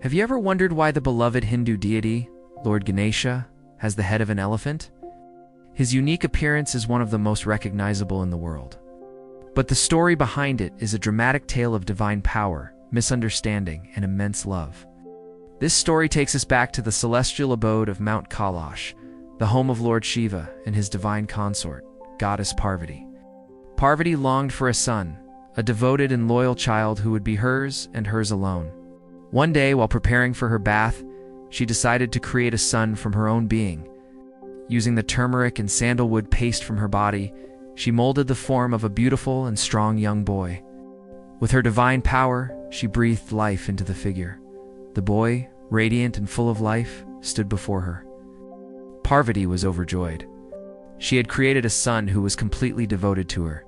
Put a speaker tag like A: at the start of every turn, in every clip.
A: Have you ever wondered why the beloved Hindu deity, Lord Ganesha, has the head of an elephant? His unique appearance is one of the most recognizable in the world. But the story behind it is a dramatic tale of divine power, misunderstanding, and immense love. This story takes us back to the celestial abode of Mount Kailash, the home of Lord Shiva and his divine consort, goddess Parvati. Parvati longed for a son, a devoted and loyal child who would be hers and hers alone. One day, while preparing for her bath, she decided to create a son from her own being. Using the turmeric and sandalwood paste from her body, she molded the form of a beautiful and strong young boy. With her divine power, she breathed life into the figure. The boy, radiant and full of life, stood before her. Parvati was overjoyed. She had created a son who was completely devoted to her.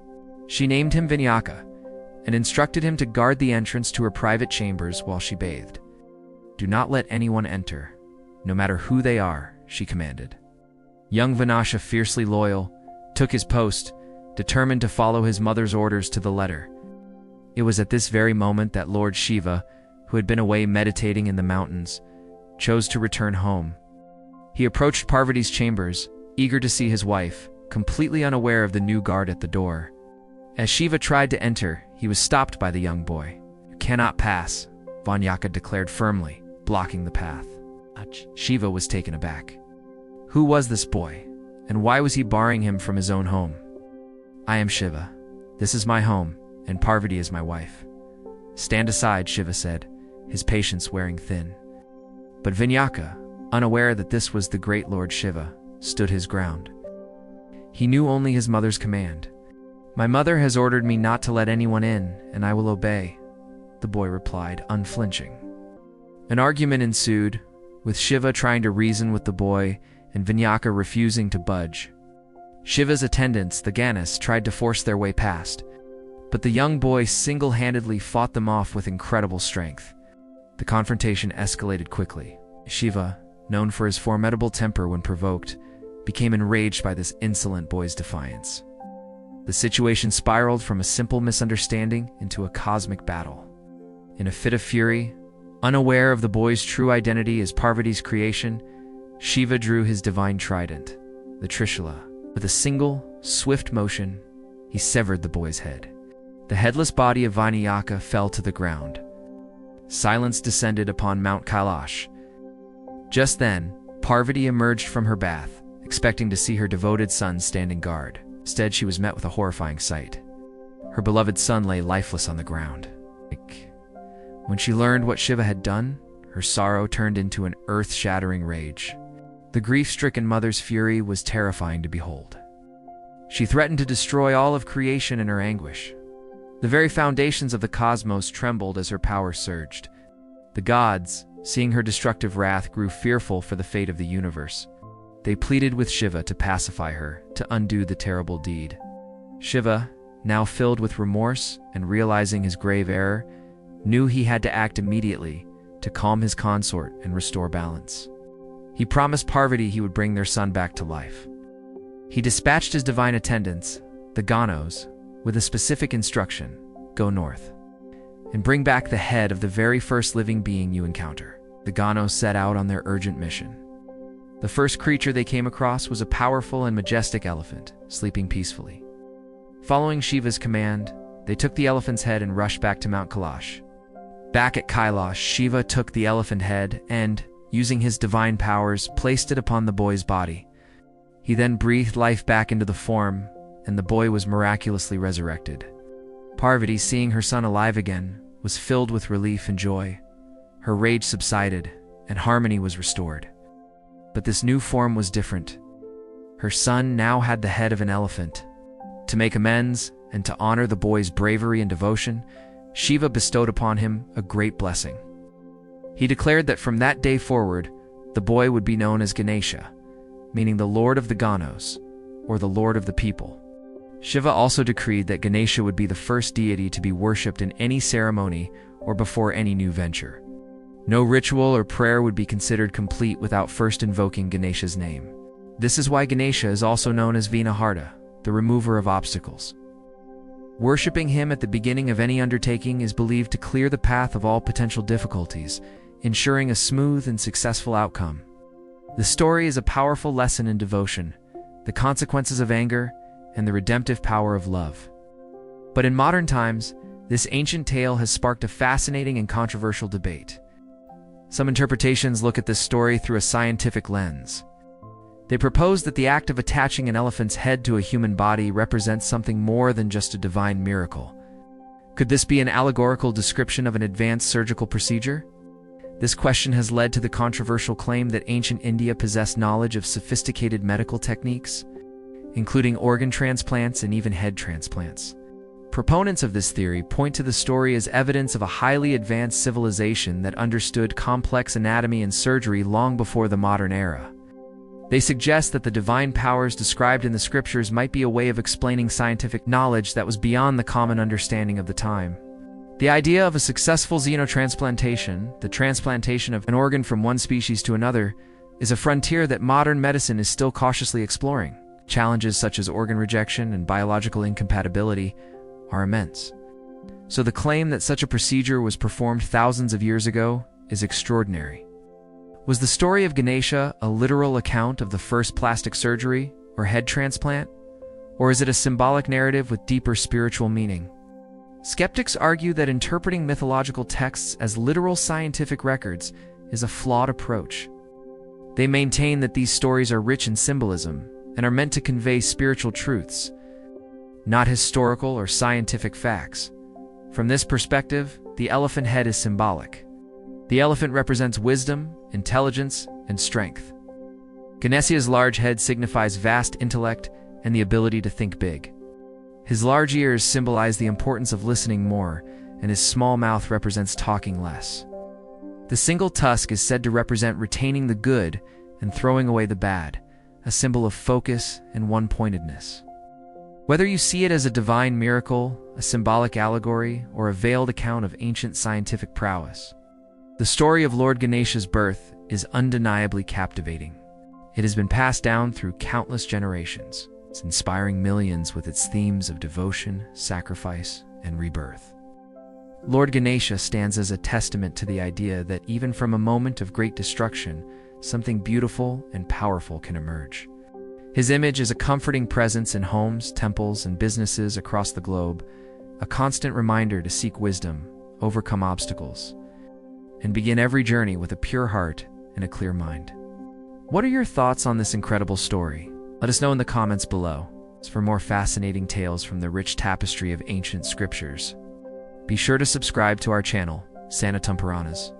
A: She named him Vinayaka and instructed him to guard the entrance to her private chambers while she bathed. "Do not let anyone enter, no matter who they are," she commanded. Young Vinayaka, fiercely loyal, took his post, determined to follow his mother's orders to the letter. It was at this very moment that Lord Shiva, who had been away meditating in the mountains, chose to return home. He approached Parvati's chambers, eager to see his wife, completely unaware of the new guard at the door. As Shiva tried to enter, he was stopped by the young boy. "You cannot pass," Vinayaka declared firmly, blocking the path. Shiva was taken aback. Who was this boy, and why was he barring him from his own home? "I am Shiva. This is my home, and Parvati is my wife." "Stand aside," Shiva said, his patience wearing thin. But Vinayaka, unaware that this was the great Lord Shiva, stood his ground. He knew only his mother's command. "My mother has ordered me not to let anyone in, and I will obey," the boy replied, unflinching. An argument ensued, with Shiva trying to reason with the boy and Vinayaka refusing to budge. Shiva's attendants, the Ganesha, tried to force their way past, but the young boy single-handedly fought them off with incredible strength. The confrontation escalated quickly. Shiva, known for his formidable temper when provoked, became enraged by this insolent boy's defiance. The situation spiraled from a simple misunderstanding into a cosmic battle. In a fit of fury, unaware of the boy's true identity as Parvati's creation, Shiva drew his divine trident, the Trishula. With a single, swift motion, he severed the boy's head. The headless body of Vinayaka fell to the ground. Silence descended upon Mount Kailash. Just then, Parvati emerged from her bath, expecting to see her devoted son standing guard. Instead, she was met with a horrifying sight. Her beloved son lay lifeless on the ground. When she learned what Shiva had done, her sorrow turned into an earth-shattering rage. The grief-stricken mother's fury was terrifying to behold. She threatened to destroy all of creation in her anguish. The very foundations of the cosmos trembled as her power surged. The gods, seeing her destructive wrath, grew fearful for the fate of the universe. They pleaded with Shiva to pacify her, to undo the terrible deed. Shiva, now filled with remorse and realizing his grave error, knew he had to act immediately to calm his consort and restore balance. He promised Parvati he would bring their son back to life. He dispatched his divine attendants, the Ganos, with a specific instruction: go north and bring back the head of the very first living being you encounter. The Ganos set out on their urgent mission. The first creature they came across was a powerful and majestic elephant, sleeping peacefully. Following Shiva's command, they took the elephant's head and rushed back to Mount Kailash. Back at Kailash, Shiva took the elephant head and, using his divine powers, placed it upon the boy's body. He then breathed life back into the form, and the boy was miraculously resurrected. Parvati, seeing her son alive again, was filled with relief and joy. Her rage subsided, and harmony was restored. But this new form was different. Her son now had the head of an elephant. To make amends and to honor the boy's bravery and devotion, Shiva bestowed upon him a great blessing. He declared that from that day forward, the boy would be known as Ganesha, meaning the Lord of the Ganos, or the Lord of the people. Shiva also decreed that Ganesha would be the first deity to be worshipped in any ceremony or before any new venture. No ritual or prayer would be considered complete without first invoking Ganesha's name. This is why Ganesha is also known as Vinaharta, the remover of obstacles. Worshipping him at the beginning of any undertaking is believed to clear the path of all potential difficulties, ensuring a smooth and successful outcome. The story is a powerful lesson in devotion, the consequences of anger, and the redemptive power of love. But in modern times, this ancient tale has sparked a fascinating and controversial debate. Some interpretations look at this story through a scientific lens. They propose that the act of attaching an elephant's head to a human body represents something more than just a divine miracle. Could this be an allegorical description of an advanced surgical procedure? This question has led to the controversial claim that ancient India possessed knowledge of sophisticated medical techniques, including organ transplants and even head transplants. Proponents of this theory point to the story as evidence of a highly advanced civilization that understood complex anatomy and surgery long before the modern era. They suggest that the divine powers described in the scriptures might be a way of explaining scientific knowledge that was beyond the common understanding of the time. The idea of a successful xenotransplantation, the transplantation of an organ from one species to another, is a frontier that modern medicine is still cautiously exploring. Challenges such as organ rejection and biological incompatibility are immense. So the claim that such a procedure was performed thousands of years ago is extraordinary. Was the story of Ganesha a literal account of the first plastic surgery or head transplant? Or is it a symbolic narrative with deeper spiritual meaning? Skeptics argue that interpreting mythological texts as literal scientific records is a flawed approach. They maintain that these stories are rich in symbolism and are meant to convey spiritual truths, not historical or scientific facts. From this perspective, the elephant head is symbolic. The elephant represents wisdom, intelligence, and strength. Ganesha's large head signifies vast intellect and the ability to think big. His large ears symbolize the importance of listening more, and his small mouth represents talking less. The single tusk is said to represent retaining the good and throwing away the bad, a symbol of focus and one-pointedness. Whether you see it as a divine miracle, a symbolic allegory, or a veiled account of ancient scientific prowess, the story of Lord Ganesha's birth is undeniably captivating. It has been passed down through countless generations, inspiring millions with its themes of devotion, sacrifice, and rebirth. Lord Ganesha stands as a testament to the idea that even from a moment of great destruction, something beautiful and powerful can emerge. His image is a comforting presence in homes, temples, and businesses across the globe, a constant reminder to seek wisdom, overcome obstacles, and begin every journey with a pure heart and a clear mind. What are your thoughts on this incredible story? Let us know in the comments below. For more fascinating tales from the rich tapestry of ancient scriptures, be sure to subscribe to our channel, Sanatum Puranas.